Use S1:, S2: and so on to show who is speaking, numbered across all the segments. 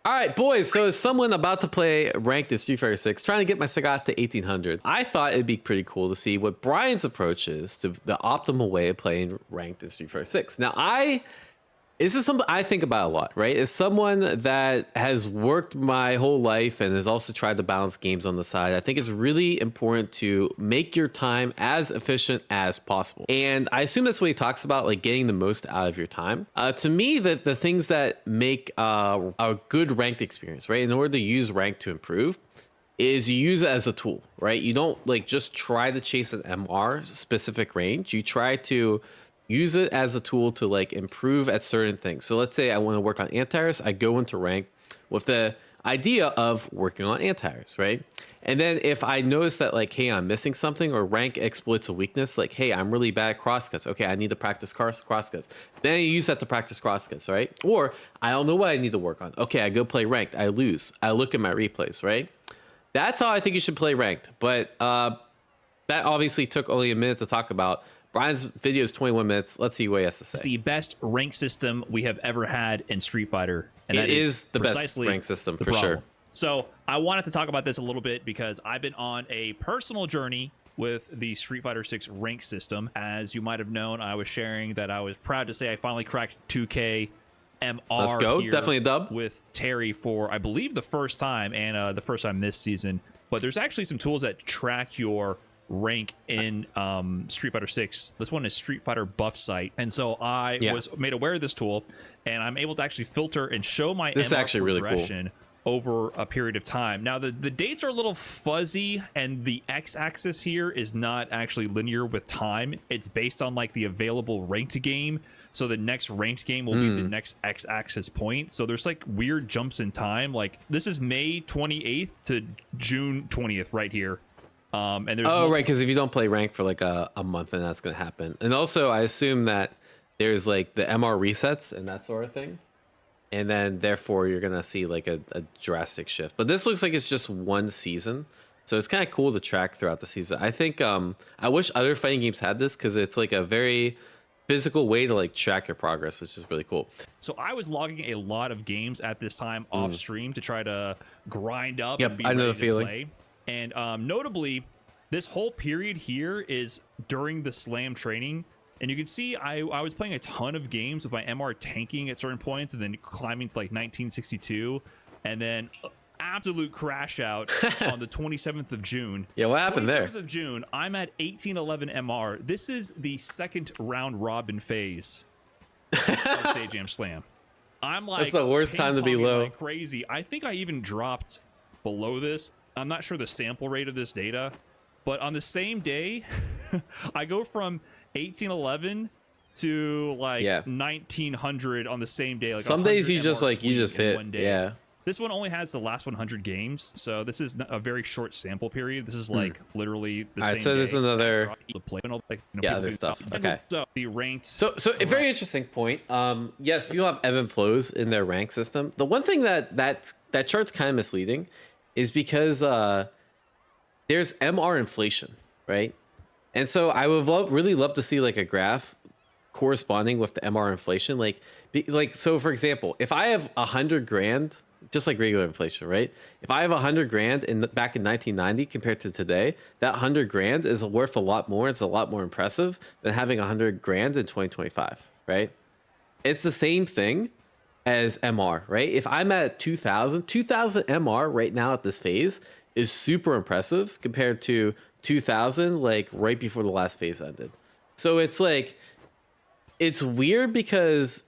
S1: All right, boys. So as someone about to play ranked in Street Fighter 6, trying to get my Sagat to 1800, I thought it'd be pretty cool to see what Brian's approach is to the optimal way of playing ranked in Street Fighter 6. Now, this is something I think about a lot, right? As someone that has worked my whole life and has also tried to balance games on the side, I think it's really important to make your time as efficient as possible. And I assume that's what he talks about, like getting the most out of your time. To me, the things that make a good ranked experience, right? In order to use rank to improve, is you use it as a tool, right? You don't like just try to chase an MR specific range. You try to use it as a tool to like improve at certain things. So let's say I want to work on anti-virus, I go into rank with the idea of working on anti-virus, right? And then if I notice that like, hey, I'm missing something, or rank exploits a weakness, like, hey, I'm really bad at crosscuts. Okay, I need to practice crosscuts. Then I use that to practice crosscuts, right? Or I don't know what I need to work on. Okay, I go play ranked, I lose. I look at my replays, right? That's how I think you should play ranked. But that obviously took only a minute to talk about. Brian's video is 21 minutes. Let's see what he has to say.
S2: It's the best rank system we have ever had in Street Fighter. And
S1: it is the best rank system for sure.
S2: So I wanted to talk about this a little bit because I've been on a personal journey with the Street Fighter 6 rank system. As you might have known, I was sharing that I was proud to say I finally cracked 2K MR.
S1: Let's go. Definitely a dub.
S2: With Terry for, I believe, the first time, and the first time this season. But there's actually some tools that track your rank in Street Fighter 6. This one is Street Fighter Buff Site, and so I was made aware of this tool, and I'm able to actually filter and show my
S1: this is actually really cool
S2: over a period of time. Now the dates are a little fuzzy, and the x-axis here is not actually linear with time. It's based on like the available ranked game, so the next ranked game will be the next x-axis point. So there's like weird jumps in time. Like this is May 28th to June 20th right here. And there's
S1: right, because if you don't play rank for like a month, then that's gonna happen. And also I assume that there's like the MR resets and that sort of thing, and then therefore you're gonna see like a drastic shift. But this looks like it's just one season, so it's kind of cool to track throughout the season. I think I wish other fighting games had this, because it's like a very physical way to like track your progress, which is really cool.
S2: So I was logging a lot of games at this time off stream to try to grind up and be
S1: I know
S2: ready
S1: the feeling.
S2: to play. And notably, this whole period here is during the Slam training. And you can see I was playing a ton of games with my MR tanking at certain points and then climbing to like 1962. And then absolute crash out on the 27th of June.
S1: Yeah, what happened there?
S2: 27th of June, I'm at 1811 MR. This is the second round robin phase of Sage Jam Slam. I'm like,
S1: that's the worst time to be low.
S2: Like crazy. I think I even dropped below this. I'm not sure the sample rate of this data, but on the same day, I go from 1811 to like 1900 on the same day. Like
S1: some days you just like hit one day. Yeah.
S2: This one only has the last 100 games, so this is a very short sample period. This is like literally the same. All right,
S1: so there's another other stuff. Okay.
S2: So the ranked.
S1: So a very interesting point. Yes, people have ebb and flows in their rank system. The one thing that chart's kind of misleading is because there's MR inflation, right? And so I would really love to see like a graph corresponding with the MR inflation. Like so for example, if I have 100 grand, just like regular inflation, right? If I have 100 grand back in 1990 compared to today, that 100 grand is worth a lot more. It's a lot more impressive than having 100 grand in 2025, right? It's the same thing as MR, right? If I'm at 2000 MR right now at this phase is super impressive compared to 2000 like right before the last phase ended. So it's like, it's weird because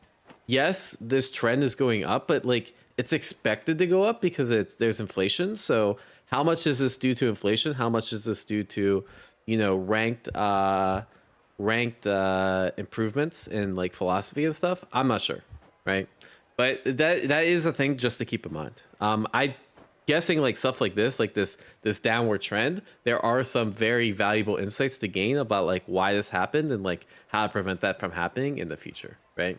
S1: yes, this trend is going up, but like it's expected to go up because there's inflation. So how much is this due to inflation? How much is this due to, ranked improvements in like philosophy and stuff? I'm not sure, right? But that is a thing just to keep in mind. I guessing like stuff like this downward trend, there are some very valuable insights to gain about like why this happened and like how to prevent that from happening in the future, right?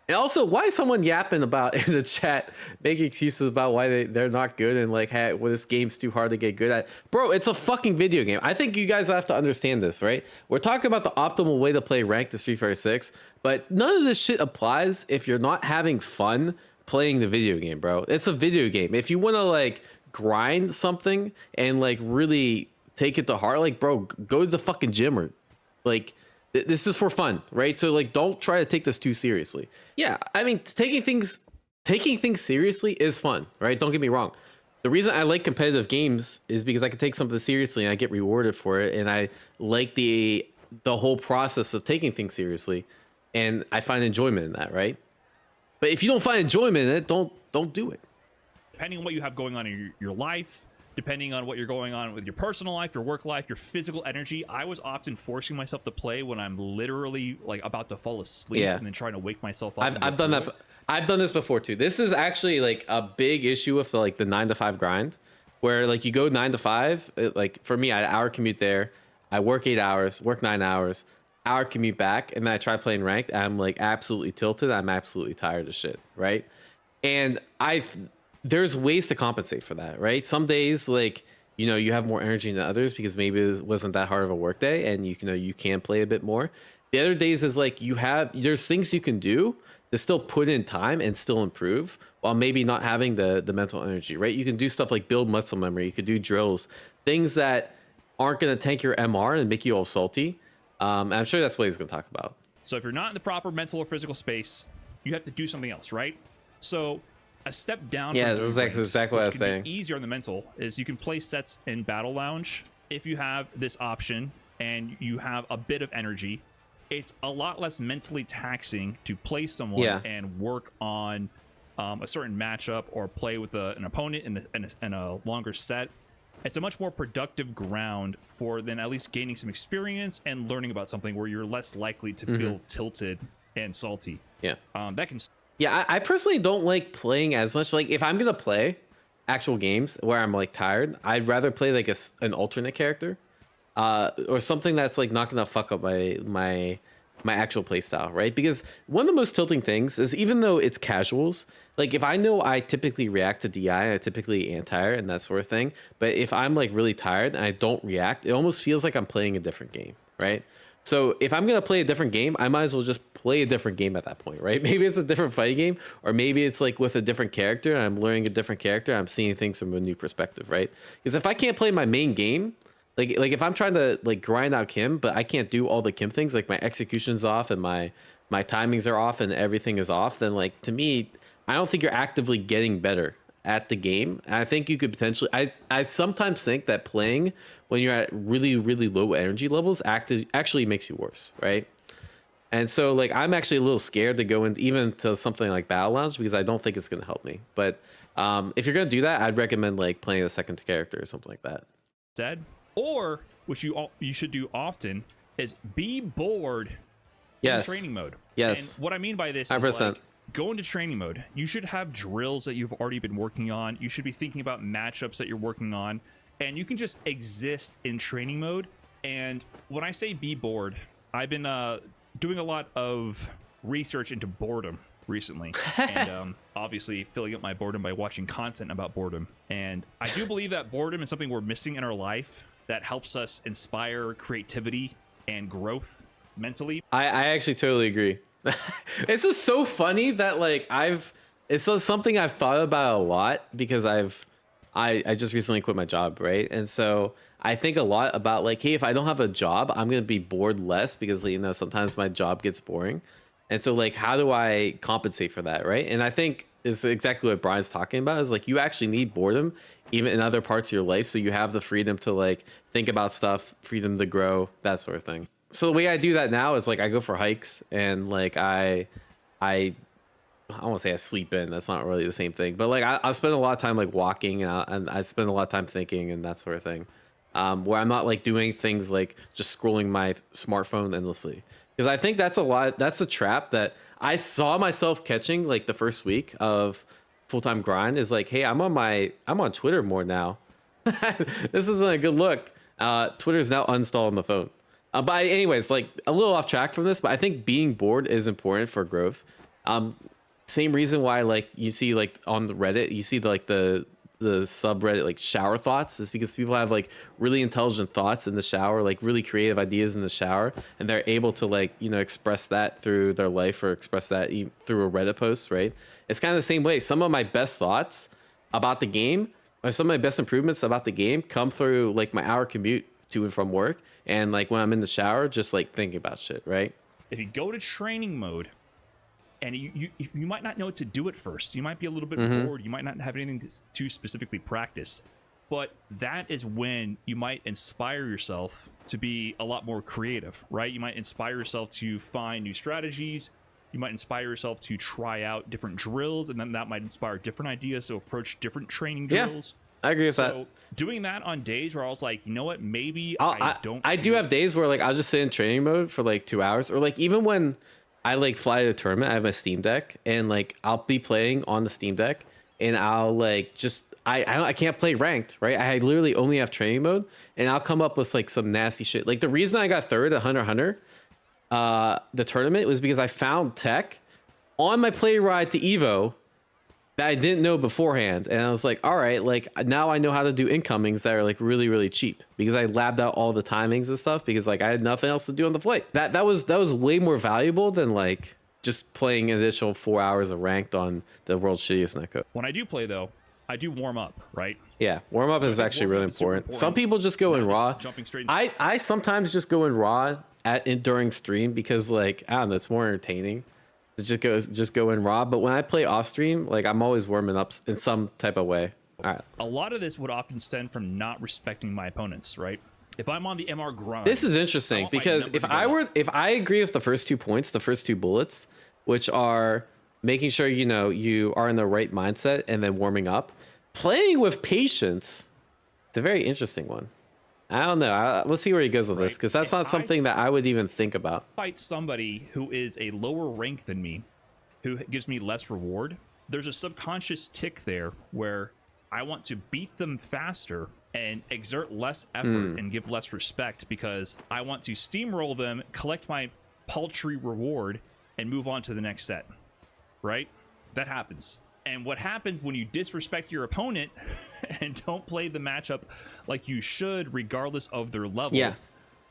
S1: And also, why is someone yapping about in the chat, making excuses about why they're not good and like, hey, well, this game's too hard to get good at? Bro, it's a fucking video game. I think you guys have to understand this, right? We're talking about the optimal way to play ranked in Street Fighter 6, but none of this shit applies if you're not having fun playing the video game, bro. It's a video game. If you want to like grind something and like really take it to heart, like, bro, go to the fucking gym or like this is for fun, right? So like don't try to take this too seriously. Yeah, I mean taking things seriously is fun, right? Don't get me wrong. The reason I like competitive games is because I can take something seriously and I get rewarded for it, and I like the whole process of taking things seriously, and I find enjoyment in that, right? But if you don't find enjoyment in it, don't do it.
S2: Depending on what you have going on in your life, depending on what you're going on with your personal life, your work life, your physical energy, I was often forcing myself to play when I'm literally like about to fall asleep and then trying to wake myself up.
S1: I've done that. I've done this before too. This is actually like a big issue with the 9 to 5 grind, where like you go 9 to 5. Like for me, I had an hour commute there. I work 8 hours, work 9 hours, hour commute back, and then I try playing ranked. I'm like absolutely tilted. I'm absolutely tired of shit, right? And there's ways to compensate for that, right? Some days, like, you have more energy than others because maybe it wasn't that hard of a work day, and you can play a bit more. The other days is like there's things you can do to still put in time and still improve while maybe not having the mental energy, right? You can do stuff like build muscle memory. You could do drills, things that aren't going to tank your MR and make you all salty. I'm sure that's what he's going to talk about.
S2: So if you're not in the proper mental or physical space, you have to do something else, right? So a step down.
S1: Yeah, this is exactly what I was saying.
S2: Easier on the mental is you can play sets in Battle Lounge if you have this option and you have a bit of energy. It's a lot less mentally taxing to play someone and work on a certain matchup or play with an opponent in a longer set. It's a much more productive ground for then at least gaining some experience and learning about something where you're less likely to feel tilted and salty.
S1: Yeah.
S2: That can.
S1: Yeah, I personally don't like playing as much. Like if I'm gonna play actual games where I'm like tired, I'd rather play like an alternate character, or something that's like not gonna fuck up my actual play style, right? Because one of the most tilting things is, even though it's casuals, like if I know I typically react to DI, I typically anti-air and that sort of thing, but if I'm like really tired and I don't react, it almost feels like I'm playing a different game, right? So if I'm gonna play a different game, I might as well just play a different game at that point, right? Maybe it's a different fighting game, or maybe it's like with a different character and I'm learning a different character, I'm seeing things from a new perspective, right? Because if I can't play my main game, like if I'm trying to like grind out Kim, but I can't do all the Kim things, like my execution's off and my timings are off and everything is off, then like to me, I don't think you're actively getting better at the game. And I think you could potentially, I sometimes think that playing when you're at really, really low energy levels actually makes you worse, right? And so like I'm actually a little scared to go even to something like Battle Lounge because I don't think it's going to help me. But if you're going to do that, I'd recommend like playing a second character or something like that.
S2: Or which you should do often is be bored in training mode.
S1: Yes.
S2: And what I mean by this
S1: 100%.
S2: is like, go into training mode. You should have drills that you've already been working on. You should be thinking about matchups that you're working on, and you can just exist in training mode. And when I say be bored, I've been doing a lot of research into boredom recently, and obviously filling up my boredom by watching content about boredom. And I do believe that boredom is something we're missing in our life that helps us inspire creativity and growth mentally.
S1: I actually totally agree. This is so funny that like it's something I've thought about a lot because I just recently quit my job, right? And so I think a lot about like, hey, if I don't have a job, I'm gonna be bored less because sometimes my job gets boring. And so like, how do I compensate for that, right? And I think is exactly what Brian's talking about, is like you actually need boredom even in other parts of your life, so you have the freedom to like think about stuff, freedom to grow, that sort of thing. So the way I do that now is like I go for hikes and like I won't say I sleep in, that's not really the same thing, but like I spend a lot of time like walking and I spend a lot of time thinking and that sort of thing, where I'm not like doing things like just scrolling my smartphone endlessly, because I think that's a trap that I saw myself catching like the first week of full-time grind, is like, hey, I'm on Twitter more now. This isn't a good look. Twitter's now uninstalled on the phone. But anyways, like a little off track from this, but I think being bored is important for growth. Same reason why like you see like on the Reddit, you see like the subreddit like shower thoughts, is because people have like really intelligent thoughts in the shower, like really creative ideas in the shower, and they're able to like express that through their life or express that through a Reddit post, right? it's kind of the same way. Some of my best thoughts about the game, or some of my best improvements about the game, come through like my hour commute to and from work, and like when I'm in the shower, just like thinking about shit, right?
S2: If you go to training mode, and you might not know what to do at first, you might be a little bit bored, you might not have anything to specifically practice, but that is when you might inspire yourself to be a lot more creative, right? You might inspire yourself to find new strategies. You might inspire yourself to try out different drills, and then that might inspire different ideas to approach different training drills.
S1: I agree with that.
S2: So doing that on days where I was like, you know what, maybe I
S1: do have days where like I'll just sit in training mode for like 2 hours, or like even when I like fly to a tournament, I have my Steam Deck, and like I'll be playing on the Steam Deck, and I'll like just I can't play ranked, right? I literally only have training mode, and I'll come up with like some nasty shit. Like the reason I got third at Hunter x Hunter, the tournament, was because I found tech on my play ride to Evo that I didn't know beforehand, and I was like, all right, like now I know how to do incomings that are like really, really cheap, because I labbed out all the timings and stuff, because like I had nothing else to do on the flight. That was way more valuable than like just playing an additional 4 hours of ranked on the world's shittiest netcode.
S2: When I do play though, I do warm up, right?
S1: Yeah, warm up is actually really important. Some people just go in raw.
S2: Jumping straight.
S1: I sometimes just go in raw during stream, because like I don't know, it's more entertaining to just go in raw. But when I play off stream, like I'm always warming up in some type of way. All right.
S2: A lot of this would often stem from not respecting my opponents, right? If I'm on the MR grind,
S1: this is interesting, because if I agree with the first 2 points, the first 2 bullets, which are making sure you are in the right mindset and then warming up, playing with patience, it's a very interesting one. I don't know. Let's see where he goes with this, because that's not something that I would even think about.
S2: Fight somebody who is a lower rank than me, who gives me less reward. There's a subconscious tick there where I want to beat them faster and exert less effort and give less respect, because I want to steamroll them, collect my paltry reward, and move on to the next set. Right? That happens. And what happens when you disrespect your opponent and don't play the matchup like you should, regardless of their level?
S1: Yeah.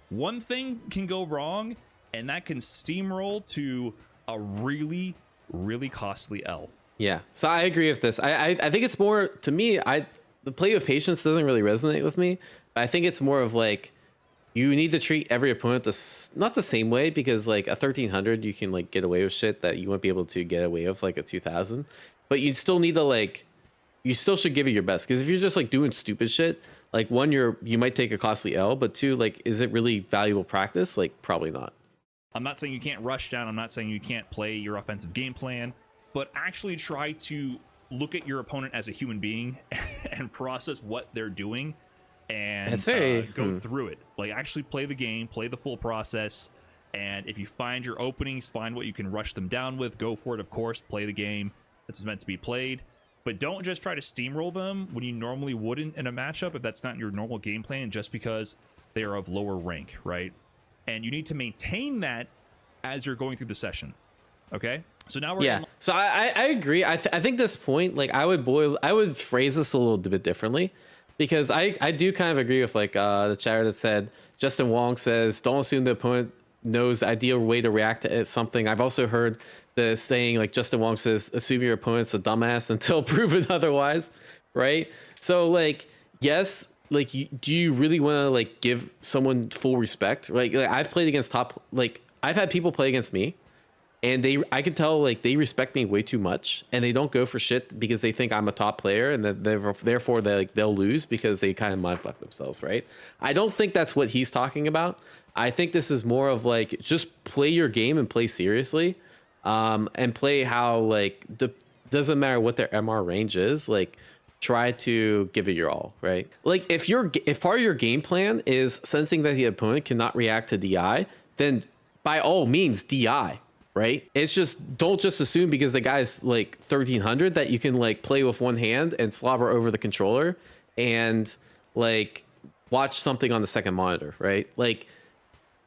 S2: One thing can go wrong, and that can steamroll to a really, really costly L.
S1: Yeah. So I agree with this. I think it's more, to me, the play of patience doesn't really resonate with me. I think it's more of like, you need to treat every opponent not the same way, because like a 1300 you can like get away with shit that you won't be able to get away with like a 2000, but you still need to like, you still should give it your best, because if you're just like doing stupid shit, like one, you might take a costly L, but two, like, is it really valuable practice? Like probably not.
S2: I'm not saying you can't rush down, I'm not saying you can't play your offensive game plan, but actually try to look at your opponent as a human being and process what they're doing, and go through it. Like actually play the game, play the full process, and if you find your openings, find what you can rush them down with, go for it. Of course, play the game that's meant to be played, but don't just try to steamroll them when you normally wouldn't in a matchup if that's not your normal game plan, just because they are of lower rank, right? And you need to maintain that as you're going through the session. Okay, so now we're
S1: So I agree. I think this point, like I would phrase this a little bit differently, because I do kind of agree with like the chatter that said, Justin Wong says, don't assume the opponent knows the ideal way to react to something. I've also heard the saying, like Justin Wong says, assume your opponent's a dumbass until proven otherwise, right? So like, yes, like do you really want to like give someone full respect? Like I've played against I've had people play against me, and I can tell like they respect me way too much, and they don't go for shit because they think I'm a top player, and that therefore they'll lose because they kind of mindfuck themselves, right? I don't think that's what he's talking about. I think this is more of like, just play your game and play seriously, and play how like doesn't matter what their MR range is, like try to give it your all, right? Like if part of your game plan is sensing that the opponent cannot react to DI, then by all means DI. Right? It's just, don't just assume because the guy's like 1300 that you can like play with one hand and slobber over the controller and like watch something on the second monitor, right? Like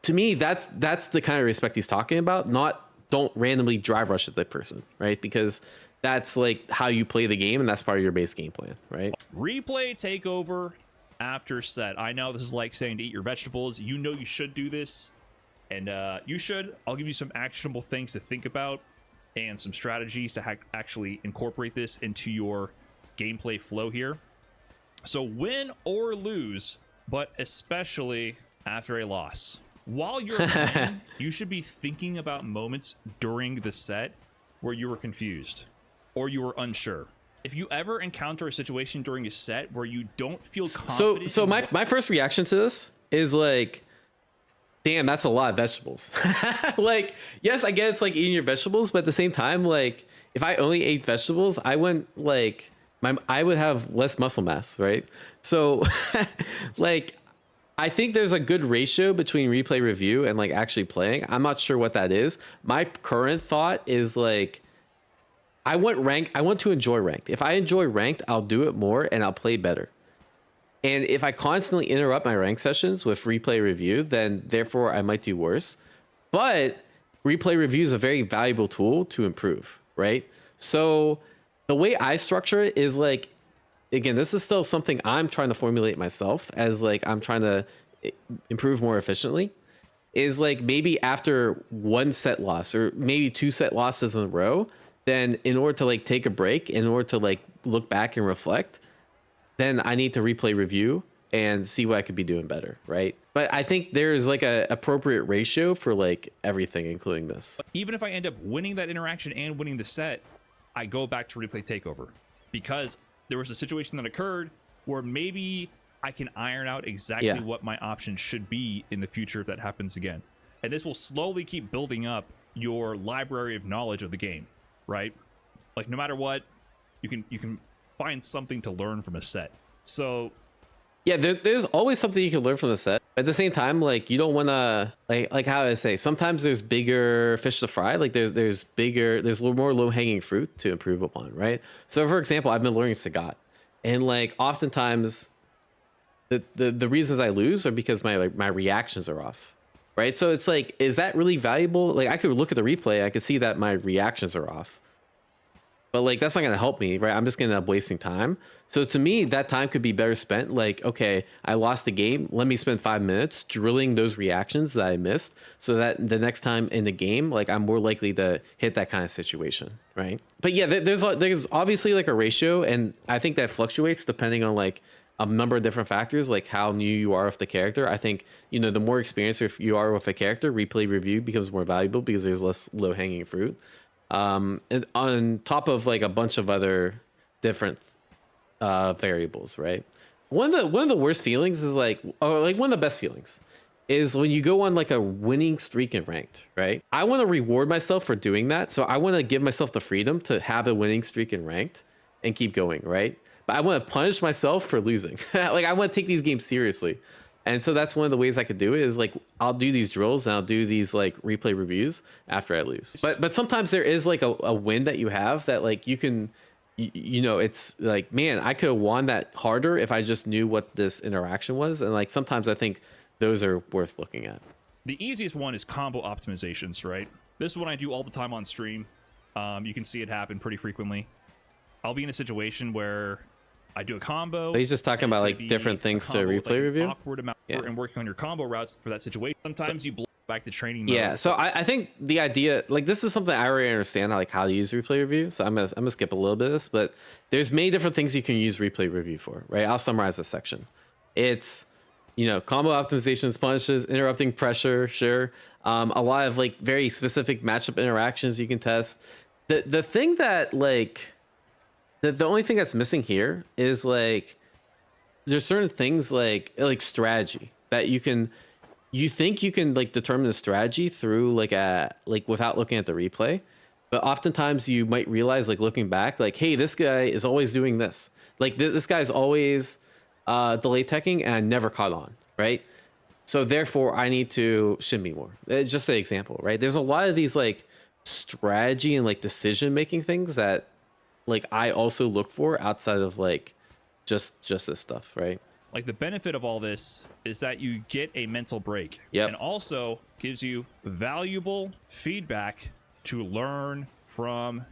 S1: to me, that's the kind of respect he's talking about, not don't randomly drive rush at that person, right? Because that's like how you play the game, and that's part of your base game plan, right?
S2: Replay takeover after set. I know this is like saying to eat your vegetables. You know you should do this. And you should. I'll give you some actionable things to think about. and some strategies to actually incorporate this into your gameplay flow here. So win or lose, but especially after a loss. While you're playing, you should be thinking about moments during the set where you were confused or you were unsure. If you ever encounter a situation during a set where you don't feel confident...
S1: So my first reaction to this is like, damn, that's a lot of vegetables. Like, yes, I get it's like eating your vegetables, but at the same time, like, if I only ate vegetables, I wouldn't like... I would have less muscle mass, right? So, like... I think there's a good ratio between replay review and like actually playing. I'm not sure what that is. My current thought is like, I want ranked. I want to enjoy ranked. If I enjoy ranked, I'll do it more and I'll play better. And if I constantly interrupt my rank sessions with replay review, then therefore I might do worse. But replay review is a very valuable tool to improve, right? So the way I structure it is like, again, this is still something I'm trying to formulate myself as like I'm trying to improve more efficiently, is like maybe after one set loss or maybe 2 set losses in a row, then in order to like take a break, in order to like look back and reflect, then I need to replay review and see what I could be doing better, right? But I think there's like a appropriate ratio for like everything, including this.
S2: Even if I end up winning that interaction and winning the set, I go back to replay takeover because there was a situation that occurred where maybe I can iron out exactly what my options should be in the future if that happens again. And this will slowly keep building up your library of knowledge of the game, right? Like no matter what, you can find something to learn from a set. So
S1: yeah, there's always something you can learn from the set. At the same time, like you don't want to like how I say, sometimes there's bigger fish to fry. Like there's more low hanging fruit to improve upon, right? So for example, I've been learning Sagat, and like oftentimes the reasons I lose are because my reactions are off, right? So it's like, is that really valuable? Like I could look at the replay, I could see that my reactions are off. But like, that's not going to help me, right? I'm just going to end up wasting time. So to me, that time could be better spent. Like, okay, I lost the game. Let me spend 5 minutes drilling those reactions that I missed so that the next time in the game, like I'm more likely to hit that kind of situation, right? But yeah, there's obviously like a ratio. And I think that fluctuates depending on like a number of different factors, like how new you are with the character. I think, you know, the more experienced you are with a character, replay review becomes more valuable because there's less low hanging fruit. And on top of like a bunch of other different variables, right? One of the worst feelings is like, or like one of the best feelings is when you go on like a winning streak in ranked, right? I want to reward myself for doing that. So I want to give myself the freedom to have a winning streak in ranked and keep going, right? But I want to punish myself for losing. Like I want to take these games seriously. And so that's one of the ways I could do it is like, I'll do these drills and I'll do these like replay reviews after I lose. But sometimes there is like a win that you have that like you can, you know, it's like, man, I could have won that harder if I just knew what this interaction was. And like, sometimes I think those are worth looking at.
S2: The easiest one is combo optimizations, right? This is what I do all the time on stream. You can see it happen pretty frequently. I'll be in a situation where I do a combo.
S1: But he's just talking about like different things to replay review.
S2: Awkward amount and working on your combo routes for that situation. Sometimes you blow back to training mode.
S1: Yeah, so I think the idea, like this is something I already understand how to use replay review. So I'm gonna skip a little bit of this, but there's many different things you can use replay review for, right? I'll summarize this section. It's, you know, combo optimizations, punishes, interrupting pressure, sure. A lot of like very specific matchup interactions you can test. The thing that like the only thing that's missing here is like there's certain things like strategy that you think you can like determine the strategy through like without looking at the replay, but oftentimes you might realize like looking back like, hey, this guy is always doing this, like this guy's always delay teching and I never caught on, right? So therefore I need to shimmy more. Just an example, right? There's a lot of these like strategy and like decision making things that like I also look for outside of like just this stuff, right?
S2: Like the benefit of all this is that you get a mental break.
S1: Yep.
S2: And also gives you valuable feedback to learn from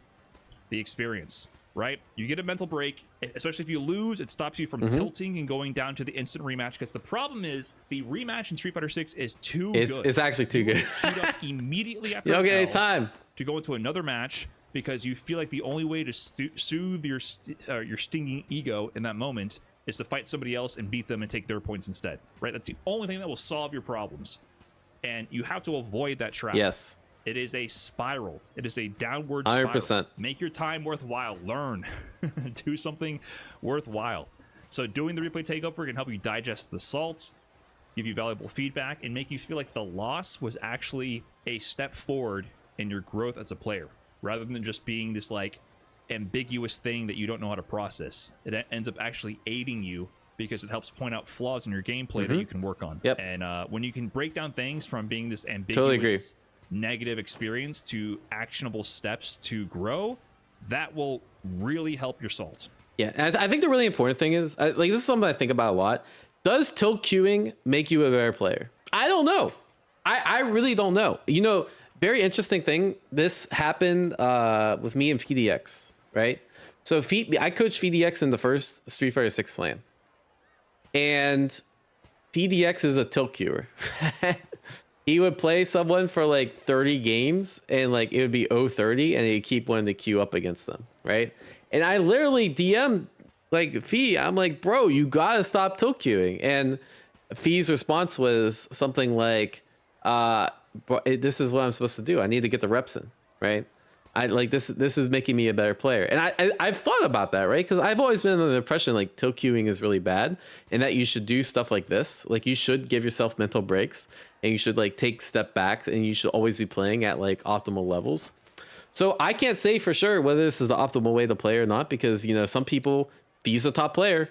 S2: the experience, right? You get a mental break, especially if you lose, it stops you from tilting and going down to the instant rematch, because the problem is the rematch in Street Fighter 6 is too good.
S1: It's actually too good.
S2: Shoot up immediately after
S1: you don't get any time.
S2: to go into another match because you feel like the only way to soothe your stinging ego in that moment is to fight somebody else and beat them and take their points instead, right? That's the only thing that will solve your problems. And you have to avoid that trap.
S1: Yes.
S2: It is a spiral. It is a downward spiral.
S1: 100%.
S2: Make your time worthwhile. Learn. Do something worthwhile. So doing the replay takeover can help you digest the salt, give you valuable feedback, and make you feel like the loss was actually a step forward in your growth as a player, rather than just being this like ambiguous thing that you don't know how to process. It ends up actually aiding you because it helps point out flaws in your gameplay that you can work on.
S1: Yep.
S2: And when you can break down things from being this ambiguous,
S1: Totally agree.
S2: negative experience to actionable steps to grow, that will really help your salt.
S1: Yeah, and I think the really important thing is, like, this is something I think about a lot. Does tilt queuing make you a better player? I don't know. I really don't know. You know, very interesting thing. This happened with me and PDX, right? So I coached PDX in the first Street Fighter 6 Slam, and PDX is a tilt queuer. He would play someone for like 30 games, and like it would be 0-30, and he'd keep wanting to queue up against them, right? And I literally DM'd like Fee. I'm like, bro, you gotta stop tilt queuing. And Fee's response was something like, this is what I'm supposed to do. I need to get the reps in, right? I like this is making me a better player. And I've thought about that, right? Because I've always been under the impression like tilt queuing is really bad, and that you should do stuff like this. Like you should give yourself mental breaks, and you should like take step backs, and you should always be playing at like optimal levels. So I can't say for sure whether this is the optimal way to play or not, because, you know, some people, Fee's a top player,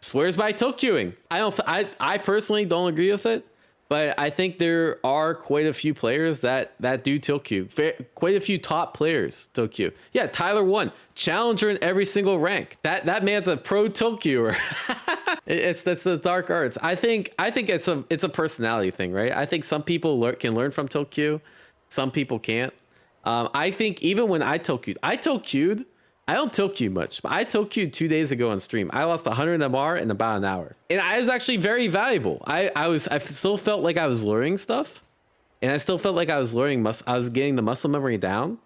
S1: swears by tilt queuing. I personally don't agree with it, but I think there are quite a few players that do tilt queue. Quite a few top players tilt queue. Yeah, Tyler won, challenger in every single rank. That man's a pro tilt queuer. That's the dark arts. I think it's a personality thing, right? I think some people can learn from tilt queue, some people can't. I think even when I tilt queued, I don't tilt queue much, but I tilt queued 2 days ago on stream. I lost 100 MR in about an hour, and I was actually very valuable. I still felt like I was learning stuff, and I still felt like I was learning. I was getting the muscle memory down,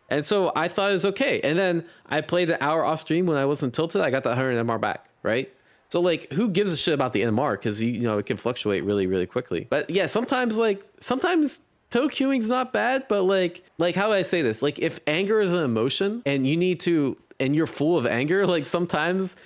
S1: and so I thought it was okay. And then I played an hour off stream when I wasn't tilted. I got the 100 MR back, right? So like, who gives a shit about the MR? Because you know it can fluctuate really, really quickly. But yeah, sometimes tilt queuing's not bad, but like how do I say this? Like if anger is an emotion and you're full of anger, like sometimes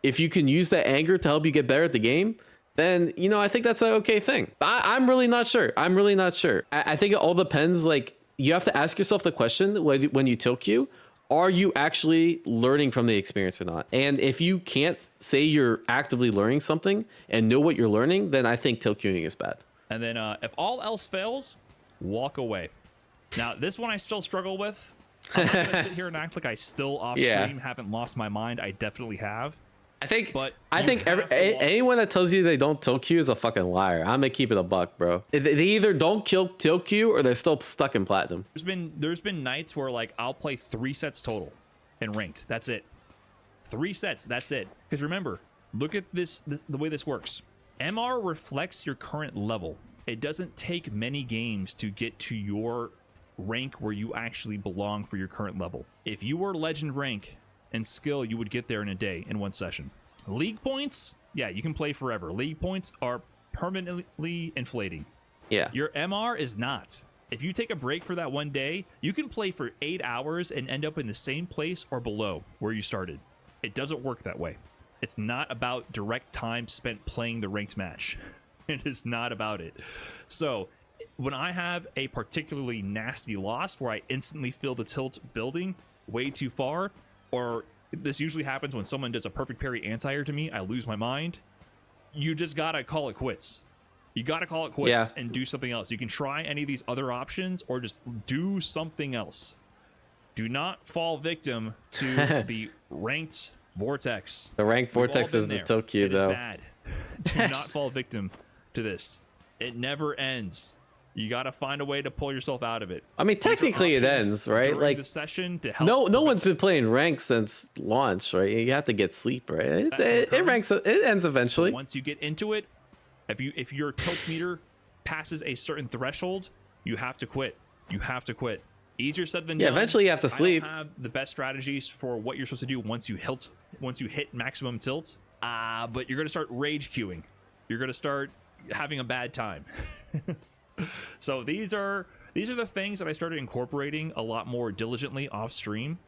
S1: if you can use that anger to help you get better at the game, then, you know, I think that's an okay thing. I'm really not sure. I think it all depends. Like you have to ask yourself the question when you tilt queue, are you actually learning from the experience or not? And if you can't say you're actively learning something and know what you're learning, then I think tilt queuing is bad.
S2: And then if all else fails, walk away. Now, this one I still struggle with. I'm not gonna sit here and act like I still off stream haven't lost my mind. I definitely have. I think
S1: anyone that tells you they don't tilt queue is a fucking liar. I'm gonna keep it a buck, bro. They either don't tilt queue or they're still stuck in platinum.
S2: There's been nights where like I'll play 3 sets total in ranked. That's it. 3 sets. That's it. Because remember, look at this the way this works. MR reflects your current level. It doesn't take many games to get to your rank where you actually belong for your current level. If you were legend rank and skill, you would get there in a day, in one session. League points, yeah, you can play forever. League points are permanently inflating.
S1: Yeah.
S2: Your MR is not. If you take a break for that one day, you can play for 8 hours and end up in the same place or below where you started. It doesn't work that way. It's not about direct time spent playing the ranked match. It is not about it. So when I have a particularly nasty loss where I instantly feel the tilt building way too far, or this usually happens when someone does a perfect parry anti-air to me, I lose my mind, you just gotta call it quits. You gotta call it quits and do something else. You can try any of these other options or just do something else. Do not fall victim to the ranked vortex.
S1: The ranked vortex is the tilt queue, though.
S2: It is bad. Do not fall victim to this. It never ends. You got to find a way to pull yourself out of it.
S1: I mean, technically it ends, right? Like
S2: the session to help.
S1: No one's been playing rank since launch, right? You have to get sleep, right? It ends eventually.
S2: Once you get into it, if your tilt meter passes a certain threshold, you have to quit. You have to quit. Easier said than
S1: Yeah,
S2: done.
S1: eventually you have to sleep.
S2: I don't have the best strategies for what you're supposed to do once you hit maximum tilt. But you're gonna start rage queuing. You're gonna start having a bad time. So these are the things that I started incorporating a lot more diligently off stream.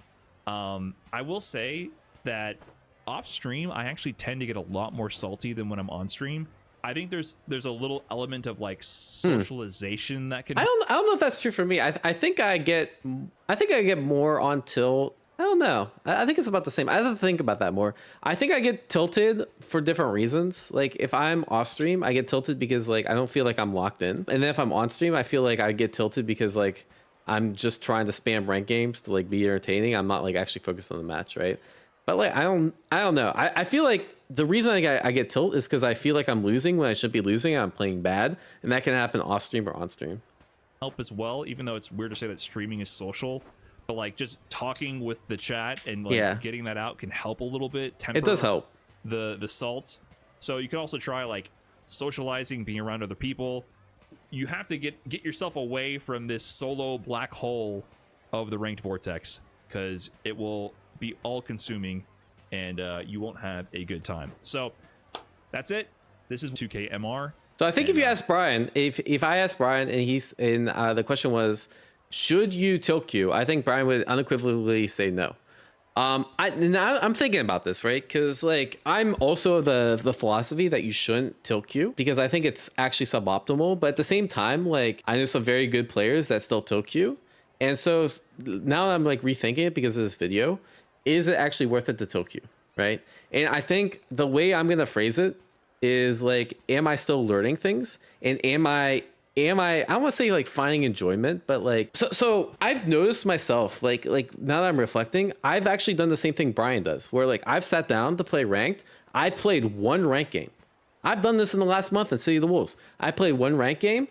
S2: I will say that off stream, I actually tend to get a lot more salty than when I'm on stream. I think there's a little element of like socialization that can.
S1: I don't know if that's true for me. I think I get more on tilt. I don't know. I think it's about the same. I have to think about that more. I think I get tilted for different reasons. Like if I'm off stream, I get tilted because like I don't feel like I'm locked in. And then if I'm on stream, I feel like I get tilted because like I'm just trying to spam rank games to like be entertaining. I'm not like actually focused on the match, right? But like I don't know. I feel like the reason I get tilt is because I feel like I'm losing when I should be losing and I'm playing bad, and that can happen off stream or on stream.
S2: Help as well, even though it's weird to say that streaming is social, but like just talking with the chat and like getting that out can help a little bit.
S1: It does help
S2: the salts. So you can also try like socializing, being around other people. You have to get yourself away from this solo black hole of the ranked vortex, because it will be all consuming and you won't have a good time. So that's it. This is 2K MR.
S1: So I think if you ask Brian, if I asked Brian and the question was, should you tilt queue? I think Brian would unequivocally say no. I'm thinking about this, right? Because like I'm also the philosophy that you shouldn't tilt queue because I think it's actually suboptimal. But at the same time, like I know some very good players that still tilt queue, and so now I'm like rethinking it because of this video. Is it actually worth it to tilt queue, right? And I think the way I'm gonna phrase it is like, am I still learning things? And am I I don't want to say like finding enjoyment, but like so I've noticed myself like now that I'm reflecting, I've actually done the same thing Brian does, where like I've sat down to play ranked. I've played one ranked game. I've done this in the last month in City of the Wolves. I played one ranked game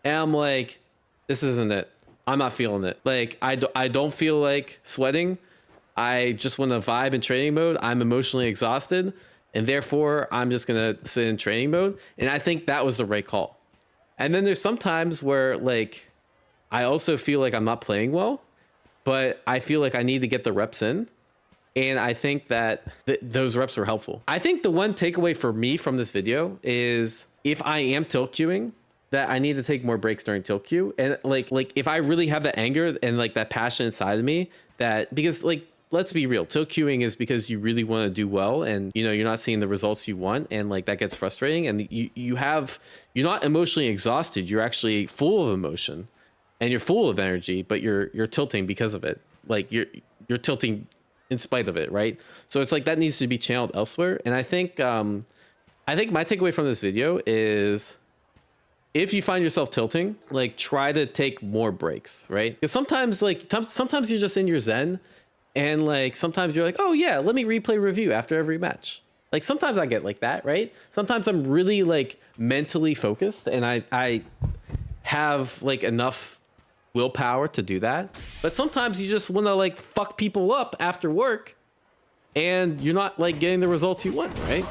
S1: and I'm like, this isn't it. I'm not feeling it. Like I don't feel like sweating. I just want to vibe in training mode. I'm emotionally exhausted, and therefore I'm just gonna sit in training mode. And I think that was the right call. And then there's some times where like I also feel like I'm not playing well, but I feel like I need to get the reps in. And I think that those reps are helpful. I think the one takeaway for me from this video is if I am tilt queuing, that I need to take more breaks during tilt queue. And like if I really have that anger and like that passion inside of me, that because like, let's be real, tilt queuing is because you really want to do well and you know you're not seeing the results you want, and like that gets frustrating, and you're not emotionally exhausted, you're actually full of emotion and you're full of energy, but you're tilting because of it. Like you're tilting in spite of it, right? So it's like that needs to be channeled elsewhere. And I think my takeaway from this video is, if you find yourself tilting, like try to take more breaks, right? Because sometimes you're just in your zen. And like sometimes you're like, oh yeah, let me replay review after every match. Like sometimes I get like that, right? Sometimes I'm really like mentally focused and I have like enough willpower to do that. But sometimes you just want to like fuck people up after work and you're not like getting the results you want, right?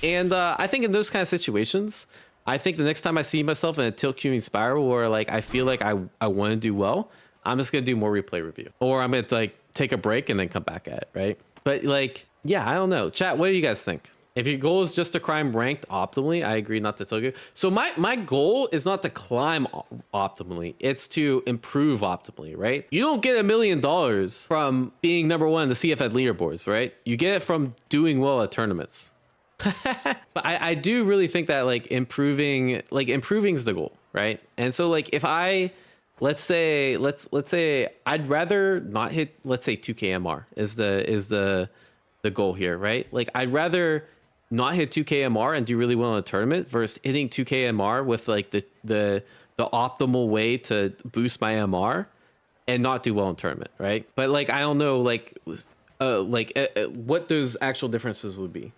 S1: And I think in those kind of situations, I think the next time I see myself in a tilt queuing spiral where like I feel like I want to do well, I'm just gonna do more replay review, or I'm gonna like take a break and then come back at it, right? But like, yeah, I don't know. Chat, what do you guys think? If your goal is just to climb ranked optimally, I agree not to tilt you. So my goal is not to climb optimally. It's to improve optimally, right? You don't get $1 million from being number one in the CFED leaderboards, right? You get it from doing well at tournaments. But I do really think that like improving is the goal, right? And so like if I let's say I'd rather not hit, let's say 2K MR is the goal here, right? Like I'd rather not hit 2K MR and do really well in a tournament versus hitting 2K MR with like the optimal way to boost my MR and not do well in tournament, right? But like I don't know what those actual differences would be.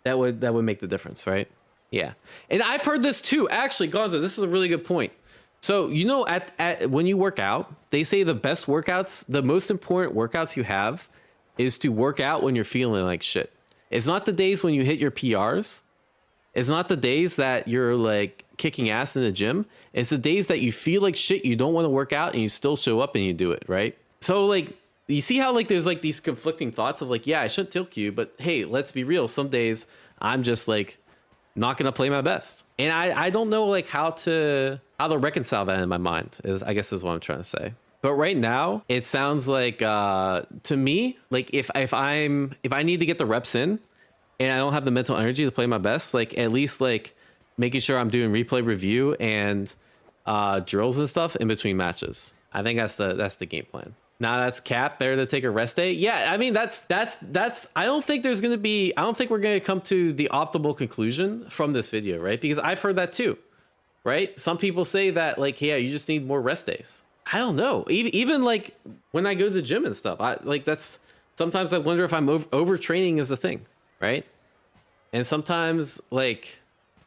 S1: That would make the difference, right? Yeah. And I've heard this too. Actually, Gonzo, this is a really good point. So, you know, at when you work out, they say the best workouts, the most important workouts you have is to work out when you're feeling like shit. It's not the days when you hit your PRs. It's not the days that you're like kicking ass in the gym. It's the days that you feel like shit, you don't want to work out, and you still show up and you do it, right? So like, you see how like there's like these conflicting thoughts of like, yeah, I shouldn't tilt queue, but hey, let's be real. Some days I'm just like not gonna play my best, and I don't know like how to reconcile that in my mind. Is I guess is what I'm trying to say. But right now, it sounds like to me, like if I need to get the reps in, and I don't have the mental energy to play my best, like at least like making sure I'm doing replay review and drills and stuff in between matches. I think that's the game plan. Now that's cap. Better to take a rest day. Yeah, I mean that's. I don't think there's gonna be. I don't think we're gonna come to the optimal conclusion from this video, right? Because I've heard that too, right? Some people say that like, yeah, you just need more rest days. I don't know. Even like when I go to the gym and stuff, I like that's. Sometimes I wonder if I'm overtraining is a thing, right? And sometimes like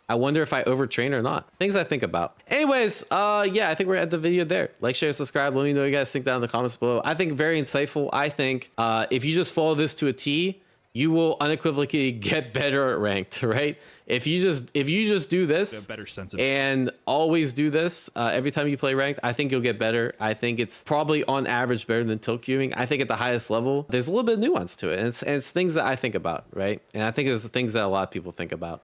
S1: I wonder if I overtrain or not. Things I think about. Anyways, yeah, I think we're at the video there. Like, share, subscribe. Let me know what you guys think down in the comments below. I think very insightful. I think if you just follow this to a T, you will unequivocally get better at ranked, right? If you just do this
S2: a better sense of
S1: and always do this every time you play ranked, I think you'll get better. I think it's probably on average better than tilt queuing. I think at the highest level, there's a little bit of nuance to it. And it's things that I think about, right? And I think it's things that a lot of people think about.